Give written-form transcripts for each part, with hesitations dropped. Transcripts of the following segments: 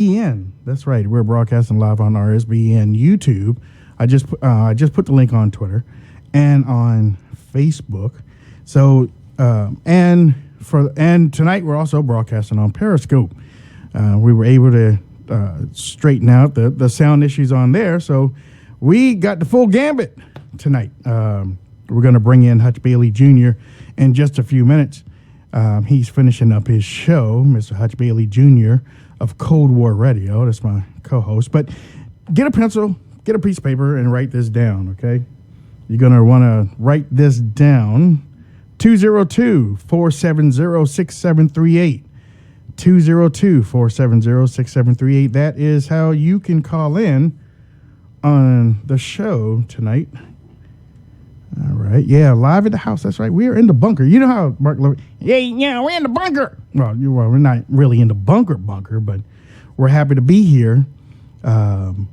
RSBN. That's right. We're broadcasting live on RSBN YouTube. I just put the link on Twitter and on Facebook. So and tonight we're also broadcasting on Periscope. We were able to straighten out the sound issues on there, so we got the full gambit tonight. We're going to bring in Hutch Bailey Jr. in just a few minutes. He's finishing up his show, Mr. Hutch Bailey Jr. of Cold War Radio. That's my co-host. But get a pencil, get a piece of paper, and write this down, okay? You're going to want to write this down. 202-470-6738. 202-470-6738. That is how you can call in on the show tonight. All right. Yeah, live at the house. That's right. We're in the bunker. You know how Mark Levin, yeah, we're in the bunker. Well, we're not really in the bunker, but we're happy to be here. And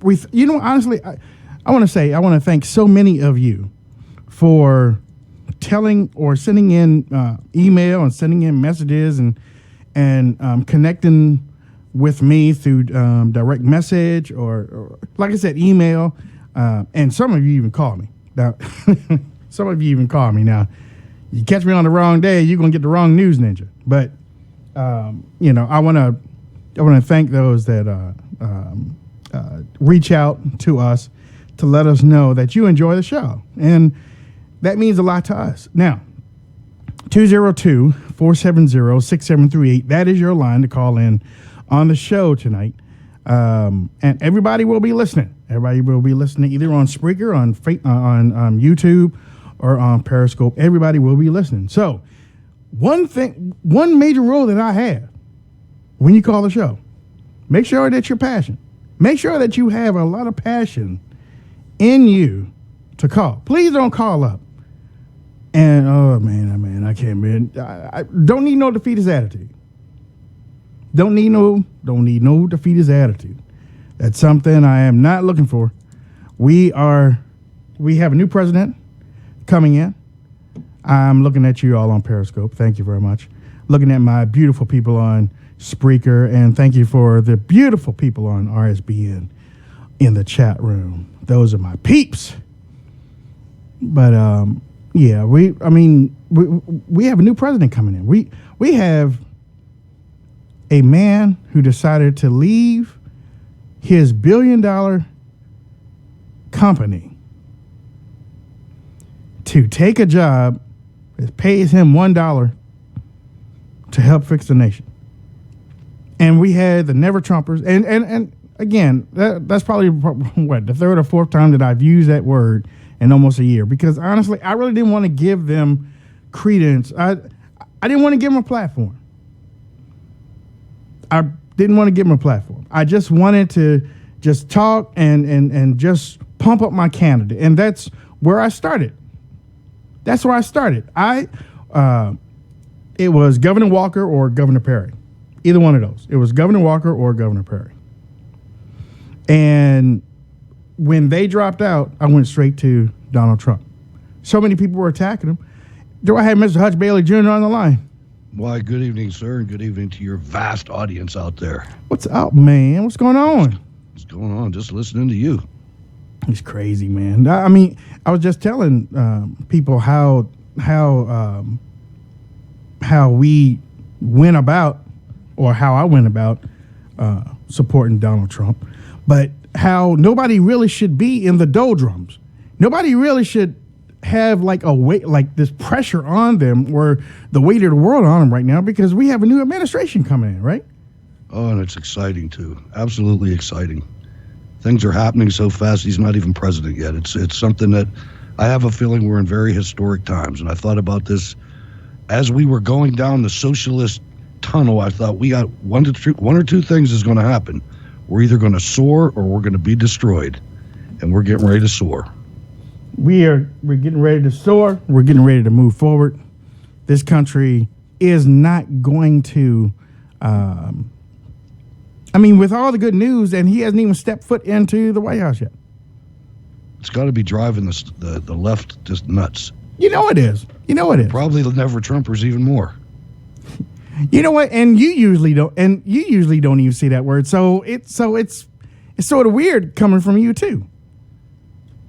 honestly, I want to thank so many of you for telling or sending in email and sending in messages and connecting with me through direct message or like I said, email. And some of you even call me. Now, some of you even call me. Now, you catch me on the wrong day, you're gonna get the wrong news ninja. But I wanna thank those that reach out to us to let us know that you enjoy the show, and that means a lot to us. Now, 202-470-6738. That is your line to call in on the show tonight. And everybody will be listening. Everybody will be listening either on Spreaker, on YouTube, or on Periscope. Everybody will be listening. So, one major rule that I have when you call the show, make sure that you're passionate. Make sure that you have a lot of passion in you to call. Please don't call up. And, oh, man, I can't, man. I don't need no defeatist attitude. Don't need no defeatist attitude. That's something I am not looking for. We have a new president coming in. I'm looking at you all on Periscope. Thank you very much. Looking at my beautiful people on Spreaker, and thank you for the beautiful people on RSBN in the chat room. Those are my peeps. But yeah, we have a new president coming in. We have a man who decided to leave his billion-dollar company to take a job that pays him $1 to help fix the nation. And we had the Never Trumpers, and again, that's probably the third or fourth time that I've used that word in almost a year, because honestly, I really didn't want to give them credence. I didn't want to give them a platform. I didn't want to give them a platform. I just wanted to just talk and just pump up my candidate. And that's where I started. That's where I started. It was Governor Walker or Governor Perry. Either one of those. It was Governor Walker or Governor Perry. And when they dropped out, I went straight to Donald Trump. So many people were attacking him. Do I have Mr. Hutch Bailey Jr. on the line? Why, good evening, sir, and good evening to your vast audience out there. What's up, man? What's going on? What's going on? Just listening to you. It's crazy, man. I mean, I was just telling people how we went about, or how I went about supporting Donald Trump, but how nobody really should be in the doldrums. Nobody really should have like a weight, like this pressure on them, or the weight of the world on them right now, because we have a new administration coming in, right? Oh, and it's exciting too. Absolutely exciting. Things are happening so fast. He's not even president yet. It's something that I have a feeling we're in very historic times. And I thought about this as we were going down the socialist tunnel. I thought we got one or two things is going to happen. We're either going to soar or we're going to be destroyed, and we're getting ready to soar. We're getting ready to soar. We're getting ready to move forward. This country is not going to, with all the good news, and he hasn't even stepped foot into the White House yet. It's got to be driving the left just nuts. You know it is. Probably the Never Trumpers even more. You know what? And you usually don't even see that word. So it's sort of weird coming from you too.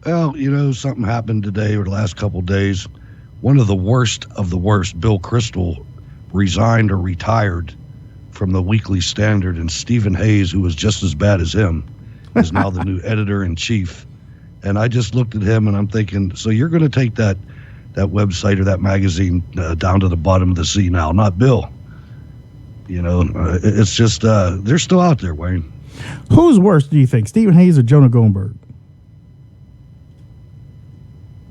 Well, something happened today or the last couple of days. One of the worst, Bill Kristol, resigned or retired from the Weekly Standard, and Stephen Hayes, who was just as bad as him, is now the new editor-in-chief. And I just looked at him and I'm thinking, so you're going to take that website or that magazine down to the bottom of the sea now, not Bill. It's just, they're still out there, Wayne. Who's worse, do you think, Stephen Hayes or Jonah Goldberg?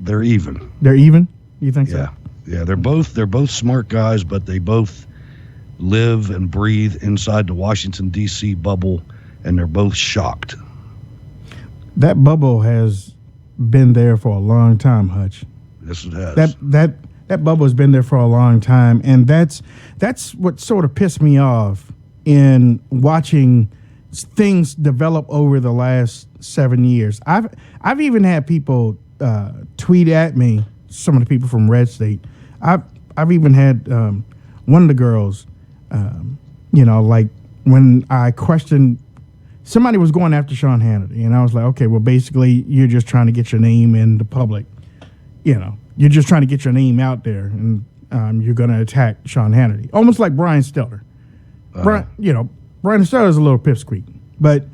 They're even. They're even? You think so? Yeah, they're both smart guys, but they both live and breathe inside the Washington, D.C. bubble, and they're both shocked. That bubble has been there for a long time, Hutch. Yes, it has. That bubble has been there for a long time, and that's what sort of pissed me off in watching things develop over the last 7 years. I've even had people tweet at me, some of the people from Red State. I've even had one of the girls, like when I questioned, somebody was going after Sean Hannity, and I was like, okay, well, basically, you're just trying to get your name in the public. You're just trying to get your name out there, and you're going to attack Sean Hannity, almost like Brian Stelter. Brian Stelter is a little pipsqueak, but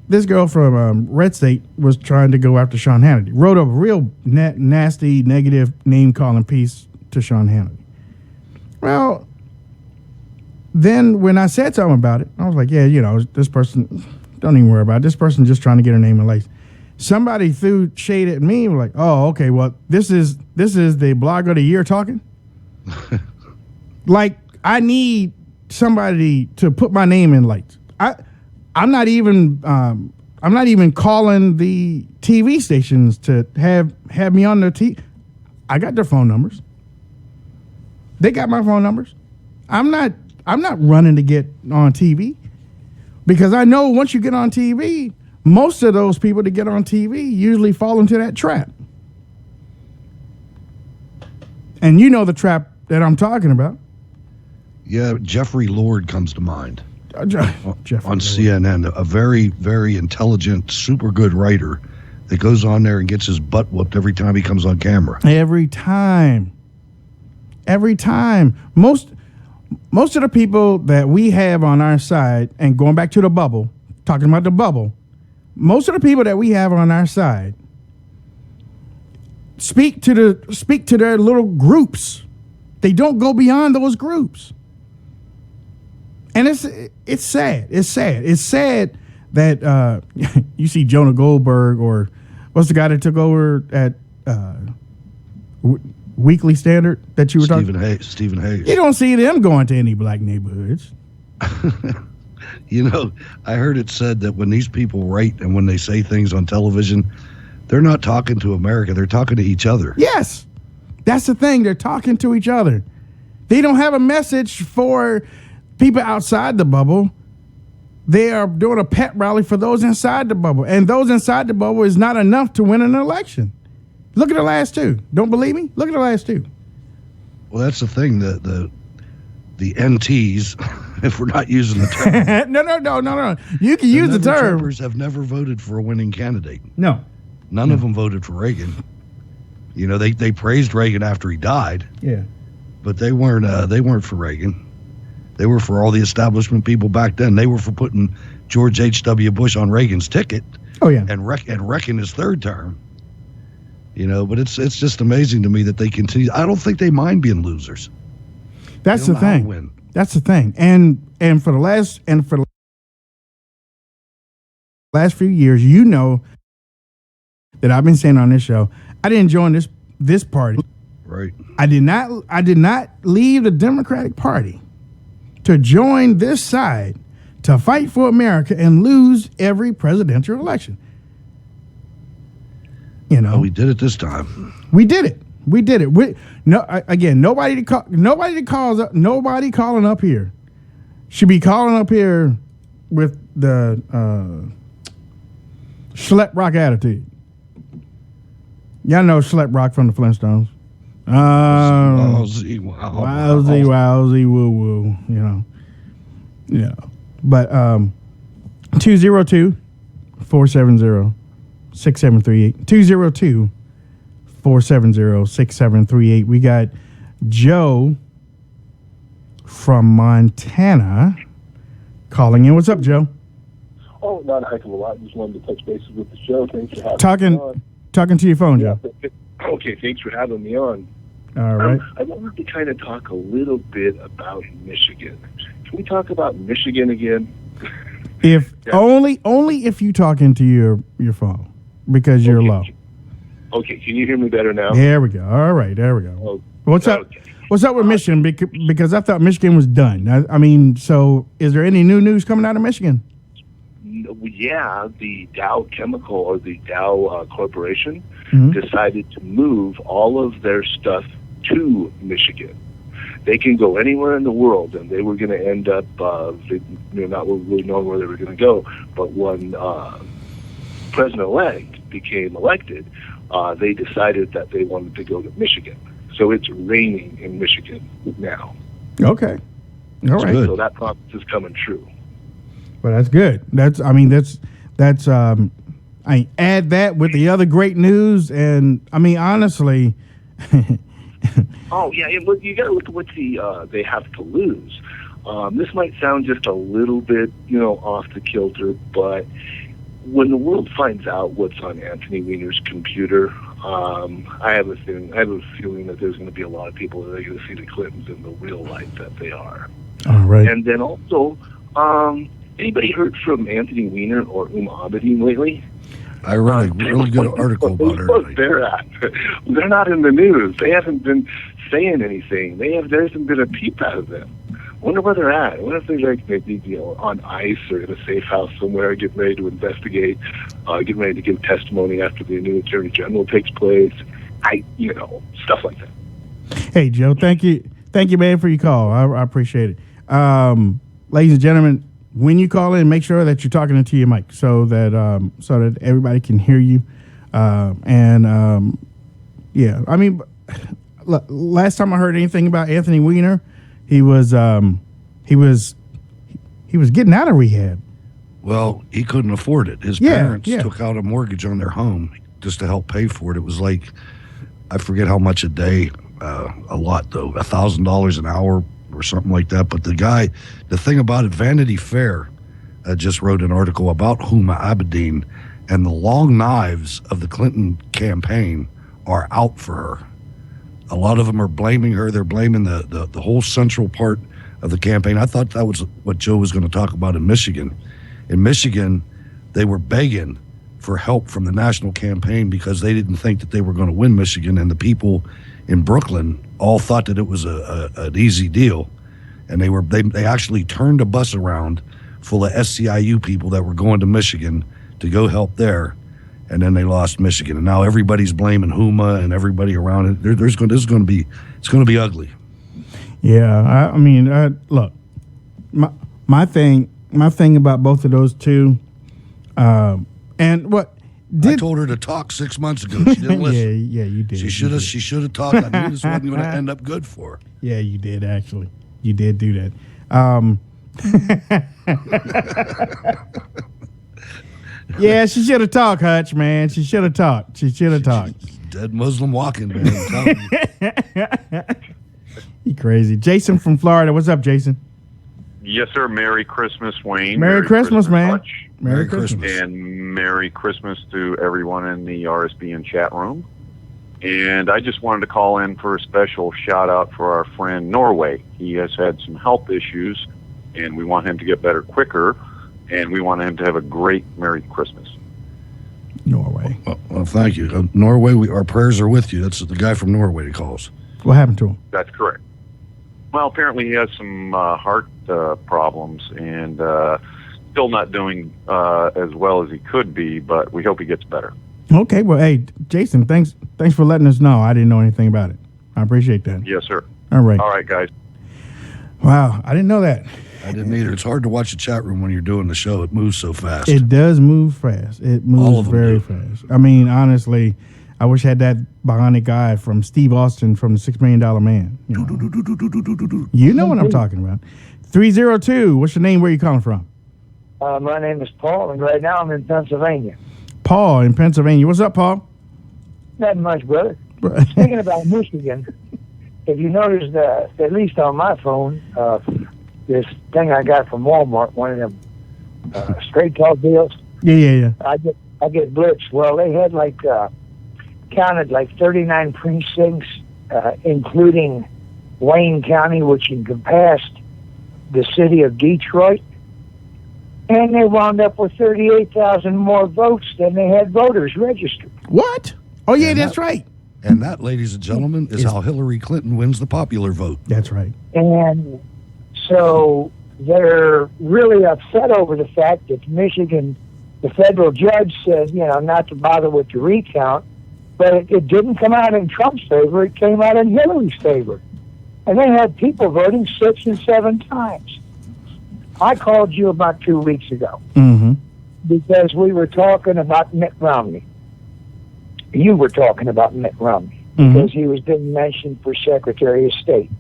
this girl from Red State was trying to go after Sean Hannity. Wrote a real nasty, negative name-calling piece to Sean Hannity. Well, then when I said something about it, I was like, yeah, this person, don't even worry about it. This person just trying to get her name in lights. Somebody threw shade at me, like, oh, okay, well, this is the blog of the year talking. Like, I need somebody to put my name in lights. I'm not even calling the TV stations to have me on their TV. I got their phone numbers. They got my phone numbers. I'm not running to get on TV, because I know once you get on TV, most of those people that get on TV usually fall into that trap. And you know the trap that I'm talking about. Yeah, Jeffrey Lord comes to mind. Jeffrey on Lord. CNN, a very, very intelligent, super good writer that goes on there and gets his butt whooped every time he comes on camera. Every time. Most of the people that we have on our side, and going back to the bubble, talking about the bubble, most of the people that we have on our side speak to their little groups. They don't go beyond those groups. And it's sad. It's sad that you see Jonah Goldberg, or what's the guy that took over at Weekly Standard that you were talking about? Stephen Hayes. You don't see them going to any black neighborhoods. I heard it said that when these people write and when they say things on television, they're not talking to America. They're talking to each other. Yes. That's the thing. They're talking to each other. They don't have a message for people outside the bubble. They are doing a pep rally for those inside the bubble. And those inside the bubble is not enough to win an election. Look at the last two. Don't believe me? Look at the last two. Well, that's the thing. The NTs, if we're not using the term. No. You can use the term. Trumpers have never voted for a winning candidate. No. None of them voted for Reagan. They praised Reagan after he died. Yeah. But they weren't for Reagan. They were for all the establishment people back then. They were for putting George H.W. Bush on Reagan's ticket. Oh yeah. And wrecking his third term. But it's just amazing to me that they continue. I don't think they mind being losers. That's the thing. That's the thing. And for the last few years, that I've been saying on this show, I didn't join this party. Right. I did not leave the Democratic Party to join this side to fight for America and lose every presidential election. We did it this time. We did it. Nobody calling up here should be calling up here with the Schlep Rock attitude. Y'all know Schlep Rock from the Flintstones. Wowsy, wow. Wowsy, woo woo. You know. Yeah. But 202-470-6738. 202-470-6738. We got Joe from Montana calling in. What's up, Joe? Oh, not a heck of a lot. Just wanted to touch bases with the show. Thanks for having me on. Talking to your phone, Joe. Okay, thanks for having me on. All right. I wanted to kind of talk a little bit about Michigan. Can we talk about Michigan again? If only if you talk into your phone because you're low. Okay, can you hear me better now? There we go. All right, there we go. Oh, What's up? okay. What's up with Michigan? Because I thought Michigan was done. I mean, so is there any new news coming out of Michigan? Yeah, the Dow Chemical or the Dow Corporation Mm-hmm. decided to move all of their stuff to Michigan. They can go anywhere in the world, and they were going to end up, not really knowing where they were going to go. But when President-elect became elected, they decided that they wanted to go to Michigan. So it's raining in Michigan now. Okay. All right. good. So that promise is coming true. Well, that's good. That's I add that with the other great news, and I mean, honestly. Oh yeah, look, you got to look at what they have to lose. This might sound just a little bit, off the kilter, but when the world finds out what's on Anthony Weiner's computer, I have a feeling that there's going to be a lot of people that are going to see the Clintons in the real light that they are. All right. And then also, anybody heard from Anthony Weiner or Abedin lately? I read a really good article about her. Look, they're at. They're not in the news. They haven't been saying anything. There hasn't been a peep out of them. Wonder where they're at. I wonder if they're maybe on ice or in a safe house somewhere, getting ready to investigate, getting ready to give testimony after the new Attorney General takes place. Stuff like that. Hey, Joe, thank you, man, for your call. I appreciate it. Ladies and gentlemen, when you call in, make sure that you're talking into your mic so that everybody can hear you. Yeah, I mean, last time I heard anything about Anthony Weiner, he was getting out of rehab. Well, he couldn't afford it. His parents took out a mortgage on their home just to help pay for it. It was like, I forget how much a day, a lot though, $1,000 an hour or something like that. But the thing about it, Vanity Fair just wrote an article about Huma Abedin, and the long knives of the Clinton campaign are out for her. A lot of them are blaming her. They're blaming the whole central part of the campaign. I thought that was what Joe was going to talk about in Michigan. In Michigan, they were begging for help from the national campaign because they didn't think that they were going to win Michigan, and the people in Brooklyn all thought that it was an easy deal, and they actually turned a bus around full of SCIU people that were going to Michigan to go help there, and then they lost Michigan, and now everybody's blaming Huma and everybody around it. It's going to be ugly. Yeah, I mean, look, my thing about both of those two, and what. I told her to talk 6 months ago. She didn't listen. Yeah, you did. She should have talked. I knew this wasn't going to end up good for her. Yeah, you did, actually. You did do that. Yeah, she should have talked, Hutch, man. She should have talked. Dead Muslim walking, man. I'm telling you. You crazy. Jason from Florida. What's up, Jason? Yes, sir. Merry Christmas, Wayne. Merry Christmas, man. Hutch. Merry Christmas. And Merry Christmas to everyone in the RSBN chat room. And I just wanted to call in for a special shout out for our friend Norway. He has had some health issues, and we want him to get better quicker, and we want him to have a great Merry Christmas. Norway. Well, thank you. Norway, our prayers are with you. That's the guy from Norway he calls. What happened to him? That's correct. Well, apparently he has some heart problems, and still not doing as well as he could be, but we hope he gets better. Okay, well, hey, Jason, thanks for letting us know. I didn't know anything about it. I appreciate that. Yes, sir. All right. All right, guys. Wow, I didn't know that. I didn't either. It's hard to watch the chat room when you're doing the show. It moves so fast. It does move fast. It moves very fast. I mean, honestly, I wish I had that bionic eye from Steve Austin from the $6 Million Man. You know what I'm talking about. 302. What's your name? Where you calling from? My name is Paul, and right now I'm in Pennsylvania. Paul in Pennsylvania. What's up, Paul? Not much, brother. Speaking about Michigan, if you notice, at least on my phone, this thing I got from Walmart, one of them straight talk deals. Yeah. I get blitzed. Well, they had counted 39 precincts, including Wayne County, which encompassed the city of Detroit. And they wound up with 38,000 more votes than they had voters registered. What? Oh, yeah, that's right. And that, ladies and gentlemen, is how Hillary Clinton wins the popular vote. That's right. And so they're really upset over the fact that Michigan, the federal judge said, not to bother with the recount, but it didn't come out in Trump's favor. It came out in Hillary's favor. And they had people voting 6 and 7 times. I called you about 2 weeks ago because we were talking about Mitt Romney. You were talking about Mitt Romney because he was being mentioned for Secretary of State.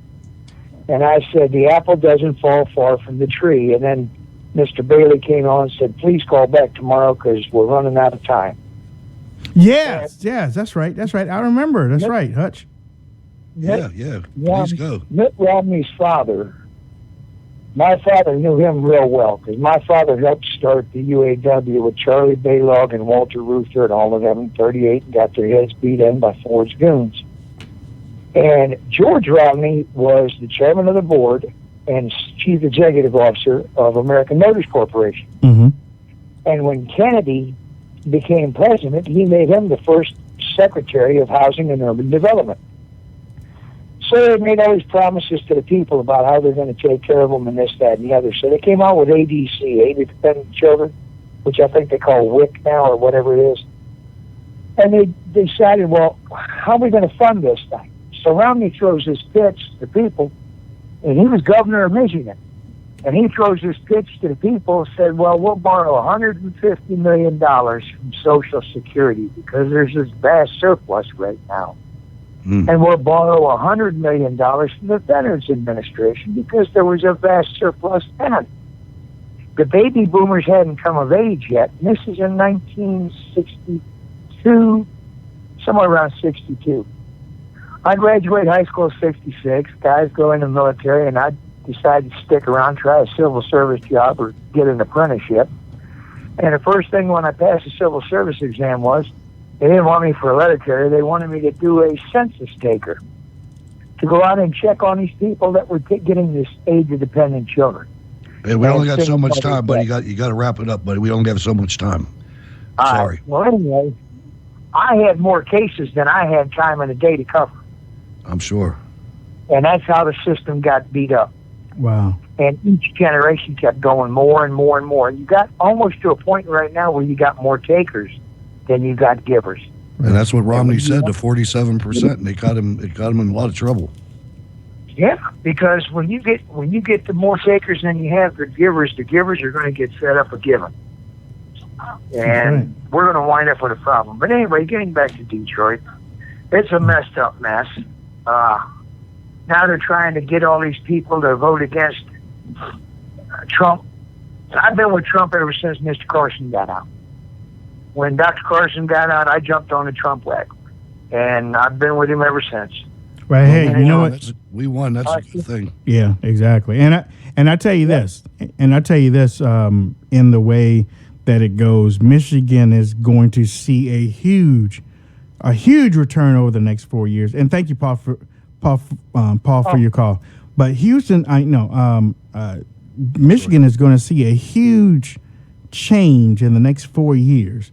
And I said, the apple doesn't fall far from the tree. And then Mr. Bailey came on and said, please call back tomorrow because we're running out of time. Yes, that's right. I remember. That's right, Hutch. Yeah. Please go. Mitt Romney's father, my father knew him real well because my father helped start the UAW with Charlie Baylog and Walter Reuther and all of them in 38 and got their heads beat in by Ford's goons. And George Romney was the chairman of the board and chief executive officer of American Motors Corporation. And when Kennedy became president, he made him the first Secretary of Housing and Urban Development. So they made all these promises to the people about how they're going to take care of them and this, that, and the other. So they came out with ADC, Aid to Dependent Children, which I think they call WIC now or whatever it is. And they decided, well, how are we going to fund this thing? So Romney throws this pitch to the people, and he was governor of Michigan. And he throws this pitch to the people and said, well, we'll borrow $150 million from Social Security because there's this vast surplus right now. And we'll borrow $100 million from the Veterans Administration because there was a vast surplus then. The baby boomers hadn't come of age yet. And this is in 1962, somewhere around 62. I graduated high school in 66. Guys go in the military, and I decided to stick around, try a civil service job or get an apprenticeship. And the first thing when I passed the civil service exam was, they didn't want me for a letter carrier. They wanted me to do a census taker to go out and check on these people that were getting this aid to dependent children. Hey, we only got so much time, buddy. You got to wrap it up, buddy. We only have so much time. Sorry. Well, anyway, I had more cases than I had time in a day to cover. I'm sure. And that's how the system got beat up. Wow. And each generation kept going more and more and more. You got almost to a point right now where you got more takers than you got givers. And that's what Romney said, to 47%, and it got him in a lot of trouble. Yeah, because when you get the more takers than you have the givers are going to get set up a giving. And we're going to wind up with a problem. But anyway, getting back to Detroit, it's a messed up mess. Now they're trying to get all these people to vote against Trump. I've been with Trump ever since Mr. Carson got out. When Dr. Carson got out, I jumped on the Trump wagon, and I've been with him ever since. Right. Hey, you know what? We won. That's the thing. Yeah, exactly. And I tell you this, in the way that it goes, Michigan is going to see a huge return over the next 4 years. And thank you, Paul, for your call. But Houston, I know, Michigan is going to see a huge change in the next 4 years.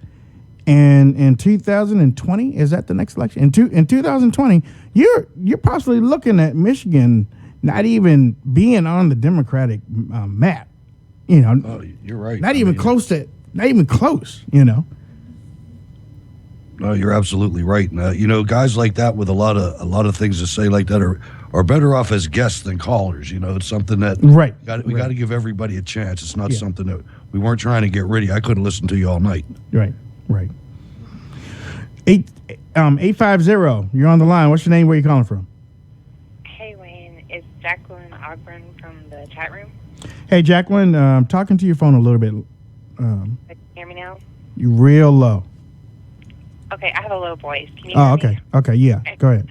And in 2020, is that the next election? In 2020, you're possibly looking at Michigan not even being on the Democratic map. You know, you're right. Not even close. You know. No, you're absolutely right. And, guys like that with a lot of things to say like that are better off as guests than callers. It's something that we got to give everybody a chance. It's not something that we weren't trying to get rid of. I couldn't listen to you all night. Right. 850. You're on the line. What's your name? Where you calling from? Hey, Wayne. It's Jacqueline Ogburn from the chat room. Hey, Jacqueline. I'm talking to your phone a little bit. Can you hear me now? You're real low. Okay, I have a low voice. Can you hear okay. me? Okay, yeah. Okay. Go ahead.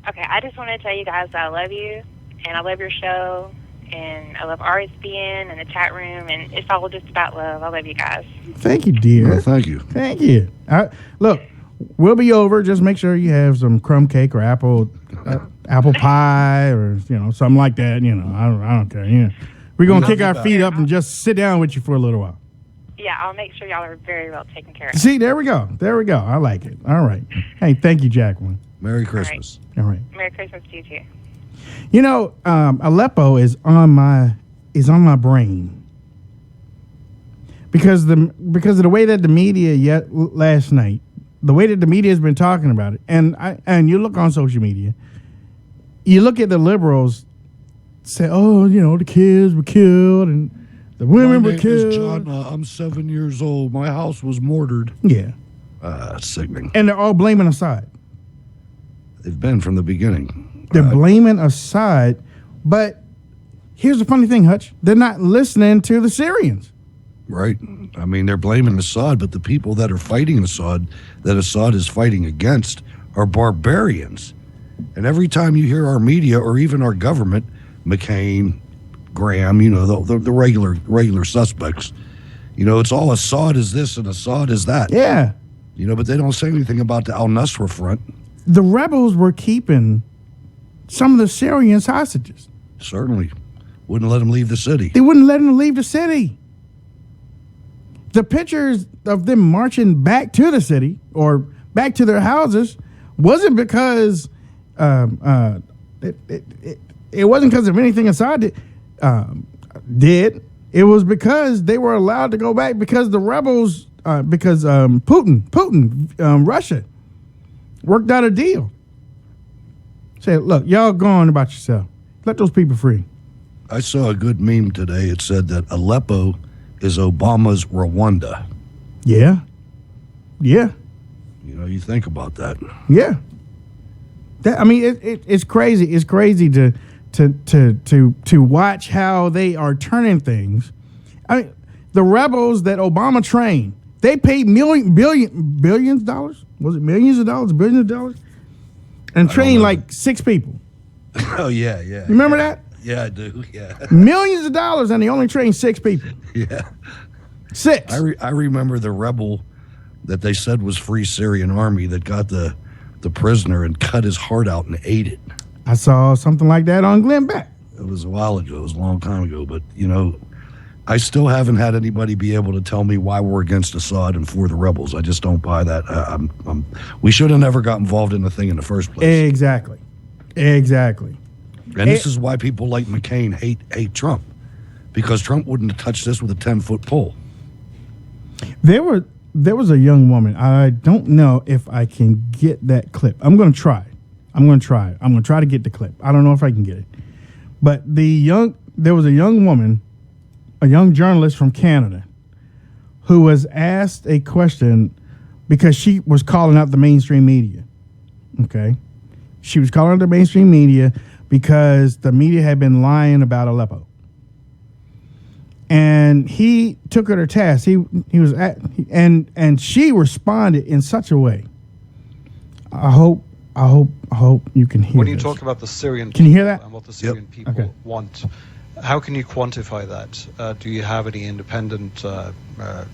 Okay, I just want to tell you guys that I love you, and I love your show, and I love RSBN and the chat room, and it's all just about love. I love you guys. Thank you, dear. Well, thank you. Thank you. Look, we'll be over. Just make sure you have some crumb cake or apple pie or something like that. I don't care. We're gonna kick our feet up and just sit down with you for a little while. Yeah, I'll make sure y'all are very well taken care of. See, there we go. I like it. All right. Hey, thank you, Jacqueline. Merry Christmas. All right. Merry Christmas to you too. Aleppo is on my brain because of the way that the media last night, the way that the media has been talking about it, and you look on social media, you look at the liberals say, the kids were killed and the women were killed. John, I'm 7 years old. My house was mortared. Yeah. Sickening. And they're all blaming Assad. They've been from the beginning. They're blaming Assad, but here's the funny thing, Hutch. They're not listening to the Syrians. Right. I mean, they're blaming Assad, but the people that are fighting Assad, that Assad is fighting against, are barbarians. And every time you hear our media or even our government, McCain, Graham, the regular suspects, it's all Assad is this and Assad is that. Yeah. But they don't say anything about the al-Nusra front. The rebels were keeping some of the Syrians hostages. Certainly. Wouldn't let them leave the city. They wouldn't let them leave the city. The pictures of them marching back to the city or back to their houses wasn't because it wasn't because of anything Assad did. It was because they were allowed to go back because the rebels, Putin, Russia, worked out a deal. Said, look, y'all go on about yourself. Let those people free. I saw a good meme today. It said that Aleppo is Obama's Rwanda. Yeah. Yeah. You think about that. Yeah. It's crazy. It's crazy to watch how they are turning things. The rebels that Obama trained, they paid billions of dollars? Was it millions of dollars, billions of dollars? And trained like 6 people. Oh, yeah. You remember that? Yeah, I do, yeah. Millions of dollars, and they only trained 6 people. Yeah. 6. I remember the rebel that they said was Free Syrian Army that got the prisoner and cut his heart out and ate it. I saw something like that on Glenn Beck. It was a while ago. It was a long time ago. But, I still haven't had anybody be able to tell me why we're against Assad and for the rebels. I just don't buy that. We should have never got involved in the thing in the first place. Exactly. And this is why people like McCain hate Trump, because Trump wouldn't have touched this with a 10-foot pole. There was a young woman. I don't know if I can get that clip. I'm going to try. I'm going to try to get the clip. I don't know if I can get it. But there was a young woman, a young journalist from Canada, who was asked a question because she was calling out the mainstream media. Okay? She was calling out the mainstream media because the media had been lying about Aleppo. And he took her to task. And she responded in such a way. I hope you can hear. When you this. talk about the Syrian Can you hear that? and what the Syrian people Okay. want, how can you quantify that? Do you have any independent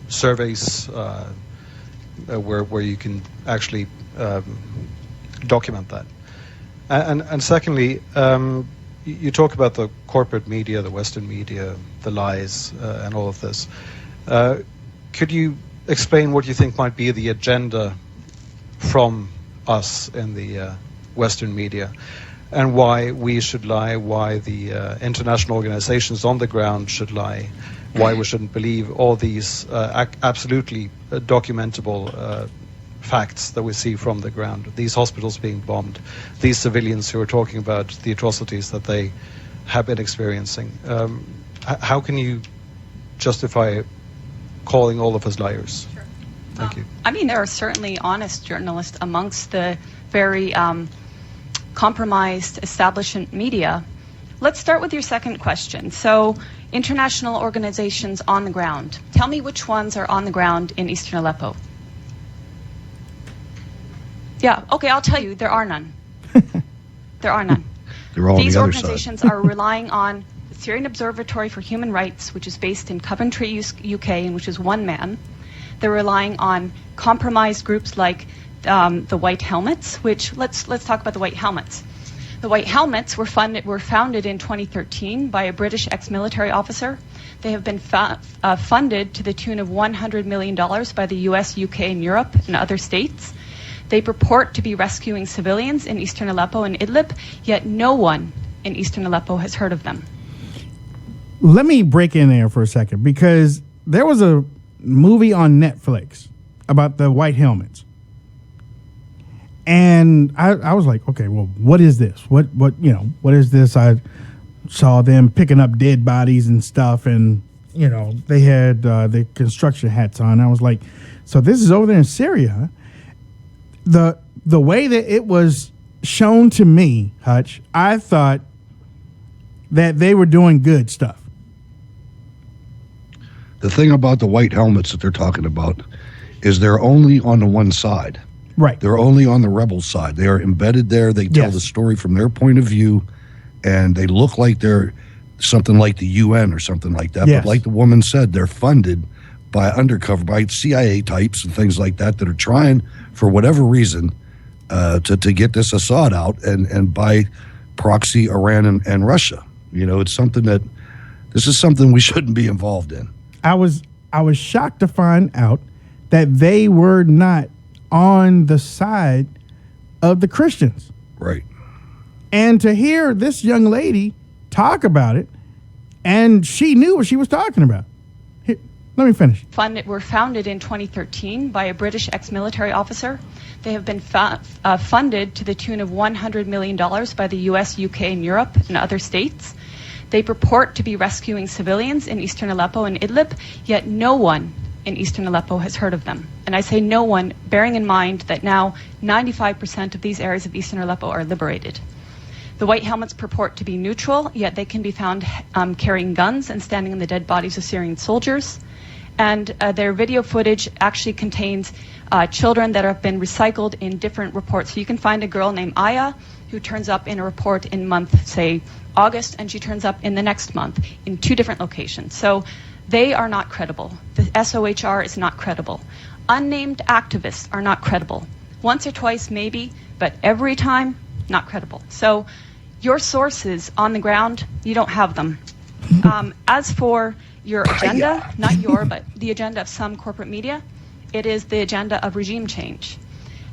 surveys where you can actually document that? And secondly, you talk about the corporate media, the Western media, the lies, and all of this. Could you explain what you think might be the agenda from us in the Western media, and why we should lie, why the international organizations on the ground should lie, why we shouldn't believe all these absolutely documentable facts that we see from the ground, these hospitals being bombed, these civilians who are talking about the atrocities that they have been experiencing. How can you justify calling all of us liars? Thank you. I mean, there are certainly honest journalists amongst the very compromised establishment media. Let's start with your second question. So, international organizations on the ground. Tell me which ones are on the ground in eastern Aleppo. Yeah, okay, I'll tell you, there are none. There are none. They're all These on the other side. organizations are relying on the Syrian Observatory for Human Rights, which is based in Coventry, UK, and which is one man. They're relying on compromised groups like the White Helmets, which let's talk about the White Helmets. The White Helmets were founded in 2013 by a British ex-military officer. They have been funded to the tune of $100 million by the US, UK, and Europe and other states. They purport to be rescuing civilians in eastern Aleppo and Idlib, yet no one in eastern Aleppo has heard of them. Let me break in there for a second, because there was a movie on Netflix about the White Helmets. And I was like, okay, well, what is this? What is this? I saw them picking up dead bodies and stuff, and, they had the construction hats on. I was like, so this is over there in Syria. The way that it was shown to me, Hutch, I thought that they were doing good stuff. The thing about the white helmets that they're talking about is they're only on the one side. Right. They're only on the rebel side. They are embedded there. They tell the story from their point of view, and they look like they're something like the UN or something like that. Yes. But like the woman said, they're funded by CIA types and things like that are trying, for whatever reason, to get this Assad out, and by proxy Iran and Russia. It's something this is something we shouldn't be involved in. I was shocked to find out that they were not on the side of the Christians. Right. And to hear this young lady talk about it, and she knew what she was talking about. Here, let me finish. Were founded in 2013 by a British ex-military officer. They have been funded to the tune of $100 million by the US, UK, and Europe and other states. They purport to be rescuing civilians in eastern Aleppo and Idlib, yet no one in eastern Aleppo has heard of them. And I say no one, bearing in mind that now 95% of these areas of eastern Aleppo are liberated. The White Helmets purport to be neutral, yet they can be found carrying guns and standing on the dead bodies of Syrian soldiers. And their video footage actually contains children that have been recycled in different reports. So you can find a girl named Aya who turns up in a report in month, say, August, and she turns up in the next month in 2 different locations. So they are not credible. The SOHR is not credible. Unnamed activists are not credible. Once or twice, maybe, but every time, not credible. So your sources on the ground, you don't have them. As for your agenda, not your, but the agenda of some corporate media, it is the agenda of regime change.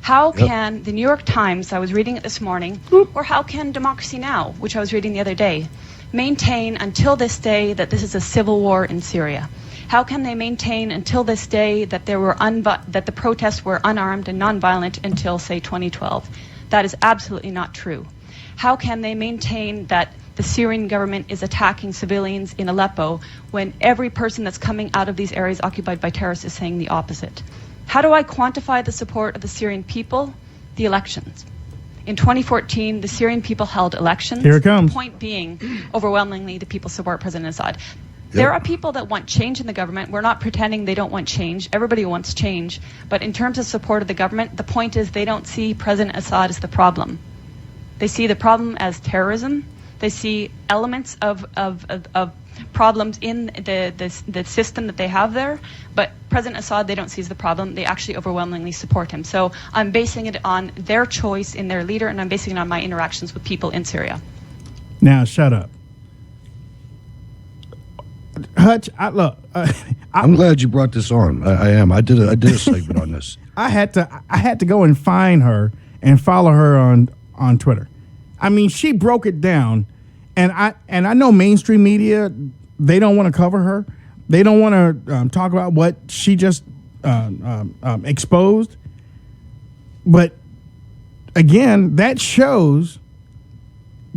How can the New York Times, I was reading it this morning, or how can Democracy Now!, which I was reading the other day, maintain until this day that this is a civil war in Syria? How can they maintain until this day that that the protests were unarmed and nonviolent until, say, 2012? That is absolutely not true. How can they maintain that the Syrian government is attacking civilians in Aleppo when every person that's coming out of these areas occupied by terrorists is saying the opposite? How do I quantify the support of the Syrian people? The elections. In 2014, the Syrian people held elections. Here it comes. The point being, overwhelmingly, the people support President Assad. There are people that want change in the government. We're not pretending they don't want change. Everybody wants change. But in terms of support of the government, the point is they don't see President Assad as the problem. They see the problem as terrorism. They see elements of problems in the system that they have there. But President Assad, they don't see as the problem. They actually overwhelmingly support him. So I'm basing it on their choice in their leader, and I'm basing it on my interactions with people in Syria. Now, shut up. Hutch, I'm glad you brought this on. I am. I did a segment on this. I had to go and find her and follow her on Twitter. I mean, she broke it down, and I know mainstream media, they don't want to cover her. They don't want to talk about what she just exposed. But again, that shows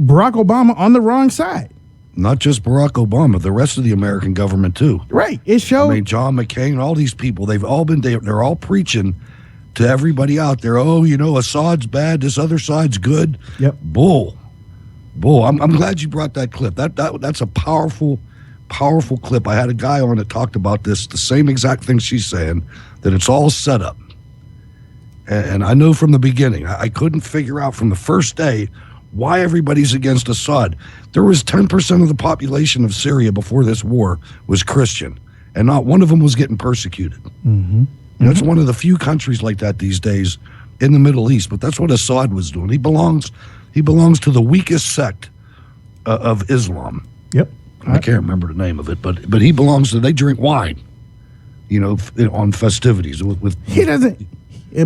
Barack Obama on the wrong side. Not just Barack Obama, the rest of the American government too. Right. It showed. I mean, John McCain, all these people, they're all preaching to everybody out there, oh, Assad's bad, this other side's good. Yep. Bull. I'm glad you brought that clip. That's a powerful clip. I had a guy on that talked about this, the same exact thing she's saying, that it's all set up. And I know from the beginning, I couldn't figure out from the first day why everybody's against Assad. There was 10% of the population of Syria before this war was Christian, and not one of them was getting persecuted. Mm-hmm. It's one of the few countries like that these days in the Middle East, but that's what Assad was doing. He belongs to the weakest sect of Islam. Yep. I can't remember the name of it, but he belongs to, they drink wine, on festivities with he doesn't,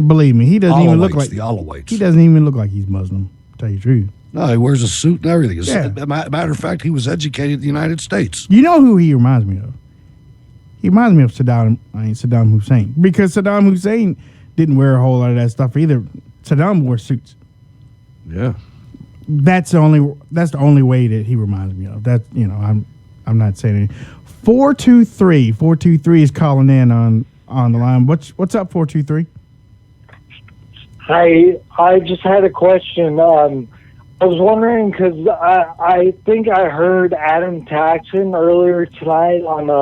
believe me, he doesn't even look like the Alawites. He doesn't even look like he's Muslim, to tell you the truth. No, he wears a suit and everything. Yeah. Matter of fact, he was educated in the United States. You know who he reminds me of? He reminds me of Saddam Hussein, because Saddam Hussein didn't wear a whole lot of that stuff either. Saddam wore suits. Yeah. That's the only way that he reminds me of. That, I'm not saying anything. 423 is calling in on the line. What's up, 423? Hi, I just had a question. I was wondering because I think I heard Adam Taxon earlier tonight on the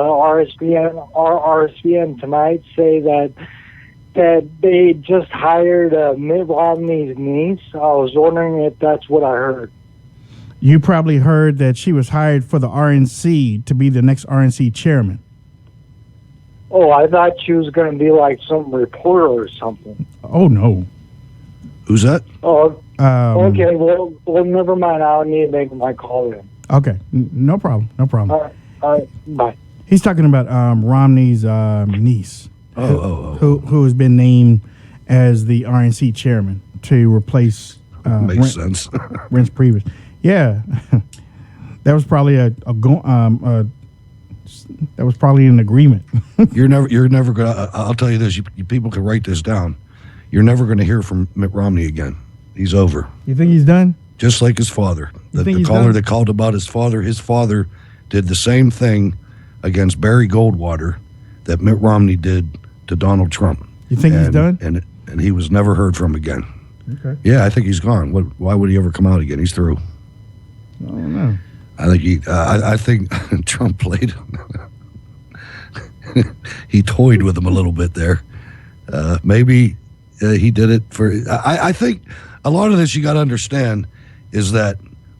RSBN tonight say that they just hired Mitt Romney's niece. I was wondering if that's what I heard. You probably heard that she was hired for the RNC to be the next RNC chairman. Oh, I thought she was going to be like some reporter or something. Oh, no. Who's that? Oh, okay. Well, never mind. I'll need to make my call in. Okay. No problem. All right. Bye. He's talking about Romney's niece. Who has been named as the RNC chairman to replace Makes sense. Reince Priebus. Yeah. That was probably that was probably an agreement. You're never gonna. I'll tell you this. You people can write this down. You're never going to hear from Mitt Romney again. He's over. You think he's done? Just like his father. The caller that called about his father did the same thing against Barry Goldwater that Mitt Romney did to Donald Trump. You think he's done? And he was never heard from again. Okay. Yeah, I think he's gone. Why would he ever come out again? He's through. I don't know. I think Trump played. He toyed with him a little bit there. Maybe he did it for. I think a lot of this you got to understand is that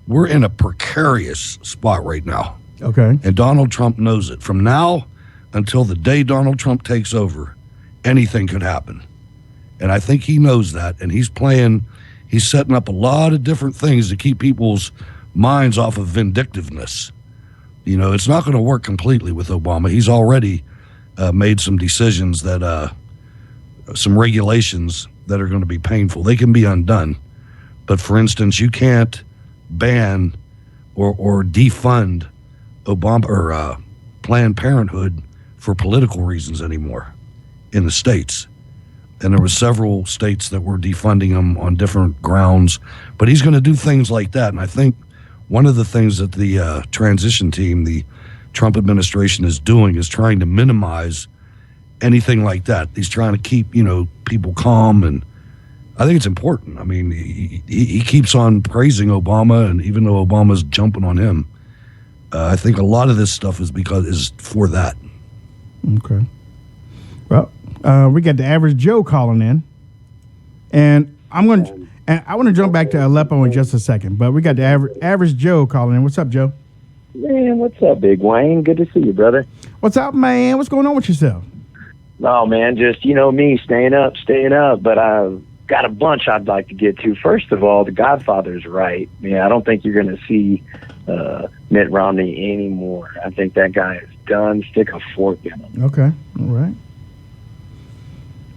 we're in a precarious spot right now. Okay. And Donald Trump knows it. From now until the day Donald Trump takes over, anything could happen. And I think he knows that. And he's setting up a lot of different things to keep people's minds off of vindictiveness. It's not going to work completely with Obama. He's already made some decisions that, some regulations that are going to be painful. They can be undone. But for instance, you can't ban or defund Obama or Planned Parenthood for political reasons anymore in the states. And there were several states that were defunding them on different grounds. But he's going to do things like that. And I think one of the things that the transition team, the Trump administration, is doing is trying to minimize anything like that. He's trying to keep, people calm. And I think it's important. I mean, he keeps on praising Obama. And even though Obama's jumping on him, I think a lot of this stuff is for that. Okay. Well, we got the average Joe calling in, and I want to jump back to Aleppo in just a second. But we got the average Joe calling in. What's up, Joe? Man, what's up, Big Wayne? Good to see you, brother. What's up, man? What's going on with yourself? Oh, man, just, me, staying up. But I've got a bunch I'd like to get to. First of all, the Godfather's right. I don't think you're going to see Mitt Romney anymore. I think that guy is done. Stick a fork in him. Okay. All right.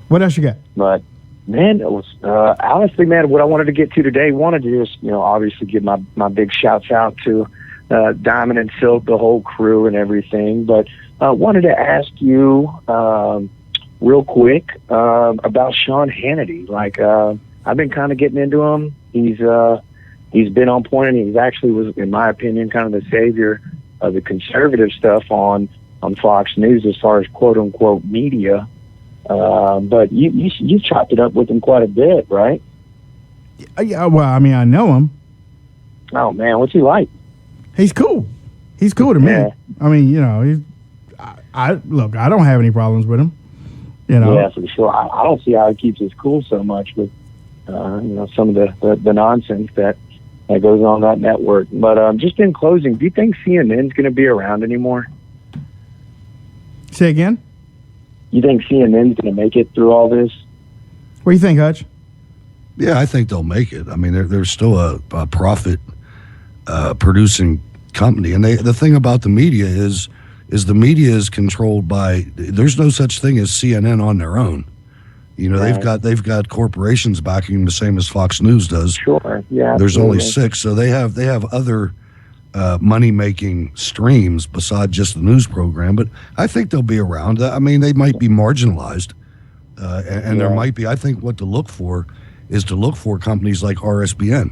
What else you got? But, man, it was honestly, man, what I wanted to get to today, wanted to just, obviously give my big shouts out to Diamond and Silk, the whole crew and everything. But wanted to ask you real quick about Sean Hannity. Like, I've been kind of getting into him. He's he's been on point, and he's actually was, in my opinion, kind of the savior of the conservative stuff on Fox News as far as quote unquote media. But you chopped it up with him quite a bit, right? Yeah, well, I mean, I know him. Oh man, what's he like? He's cool. He's cool to me. Yeah. I mean, you know, I look, I don't have any problems with him. You know. Yeah, for sure. I don't see how he keeps his cool so much with, some of the nonsense that goes on that network. But just in closing, do you think CNN's going to be around anymore? Say again? You think CNN's going to make it through all this? What do you think, Hutch? Yeah, I think they'll make it. I mean, they're still a profit producing company, and the thing about the media is the media is controlled by. There's no such thing as CNN on their own. You know, Right. they've got corporations backing them the same as Fox News does. Sure. Yeah. There's only absolutely. 6, so they have other money making streams besides just the news program. But I think they'll be around. I mean, they might be marginalized, and there Yeah. might be. I think what to look for is to look for companies like RSBN.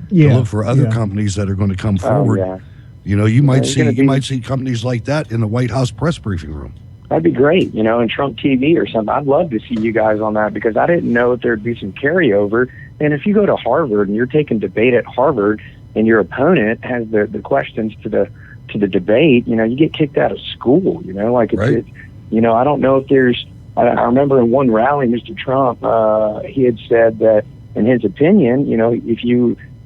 Yeah. To look for other yeah. companies that are going to come Oh, forward. yeah. You know, you might it's see gonna you be- might see companies like that in the White House press briefing room. That'd be great, in Trump TV or something. I'd love to see you guys on that because I didn't know if there'd be some carryover. And if you go to Harvard and you're taking debate at Harvard and your opponent has the questions to the debate, you get kicked out of school, like it's, Right. I don't know if there's, I remember in one rally, Mr. Trump, he had said that in his opinion, if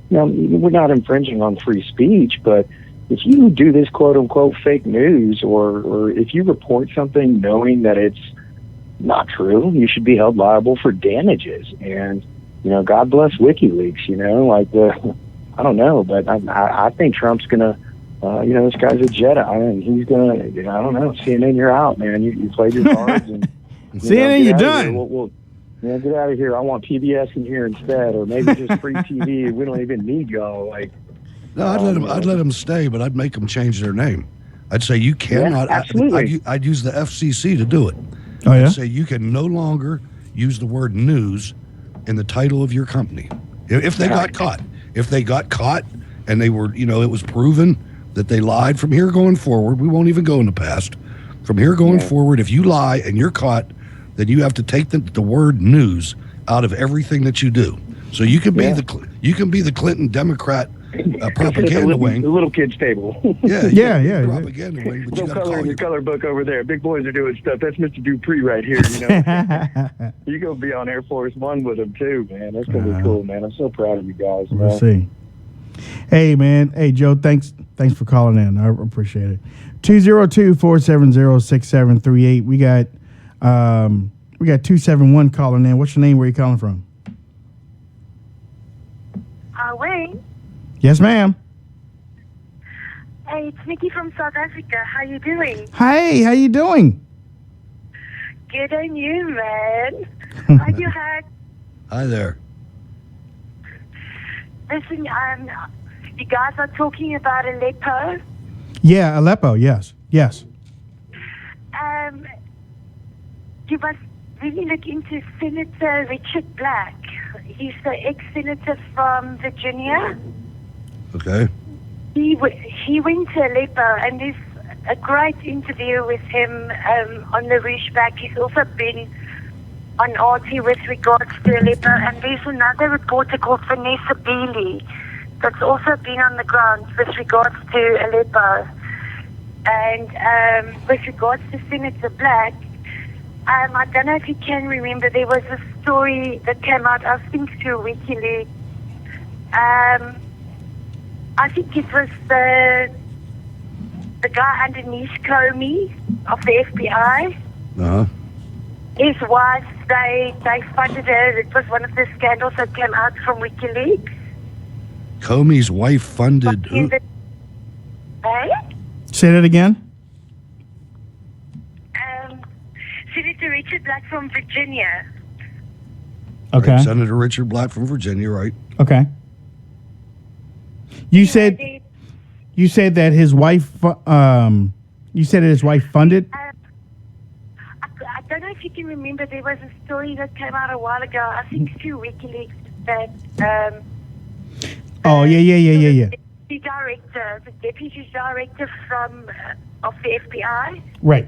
we're not infringing on free speech, but if you do this quote unquote fake news or if you report something knowing that it's not true, you should be held liable for damages. And, God bless WikiLeaks, I don't know, but I think Trump's going to, this guy's a Jedi. I mean, he's going to, I don't know, CNN, you're out, man. You played your cards. And CNN, you're get out of here. done. We'll get out of here. I want PBS in here instead, or maybe just free TV. We don't even need y'all. No, I'd let them stay, but I'd make them change their name. I'd say you cannot. absolutely. I'd use the FCC to do it. Oh yeah. I'd say you can no longer use the word news in the title of your company. If they got caught, and they were, it was proven that they lied. From here going forward, we won't even go in the past. From here going forward, if you lie and you're caught, then you have to take the word news out of everything that you do. So you can be the Clinton Democrat propaganda wing. The little kids table. Yeah. Propaganda wing, but you No got to color call in your your color book over there. Big boys are doing stuff. That's Mr. Dupree right here. You go be on Air Force One with him too, man. That's gonna be cool, man. I'm so proud of you guys. We'll Man. see. Hey man, hey Joe, thanks for calling in. I appreciate it. 202-470-6738. We got 271 calling in. What's your name? Where you calling from? Wayne. Yes, ma'am. Hey, it's Nikki from South Africa. How you doing? Hey, how you doing? Good on you, man. How you had? Hi there. Listen, you guys are talking about Aleppo. Yeah, Aleppo. Yes. You must really look into Senator Richard Black. He's the ex-senator from Virginia. Okay. He went to Aleppo, and there's a great interview with him on the Reachback. He's also been on RT with regards to Aleppo, and there's another reporter called Vanessa Beeley that's also been on the ground with regards to Aleppo. And with regards to Senator Black, I don't know if you can remember, there was a story that came out, I think, through WikiLeaks. I think it was the guy underneath Comey of the FBI. Uh-huh. His wife, they funded her. It was one of the scandals that came out from WikiLeaks. Comey's wife funded who? Hey? Say that again. Senator Richard Black from Virginia. Okay. Right, Senator Richard Black from Virginia, right? Okay. You said that his wife. You said that his wife funded. I don't know if you can remember. There was a story that came out a while ago. I think through WikiLeaks that. Oh, yeah. The deputy director of the FBI. Right.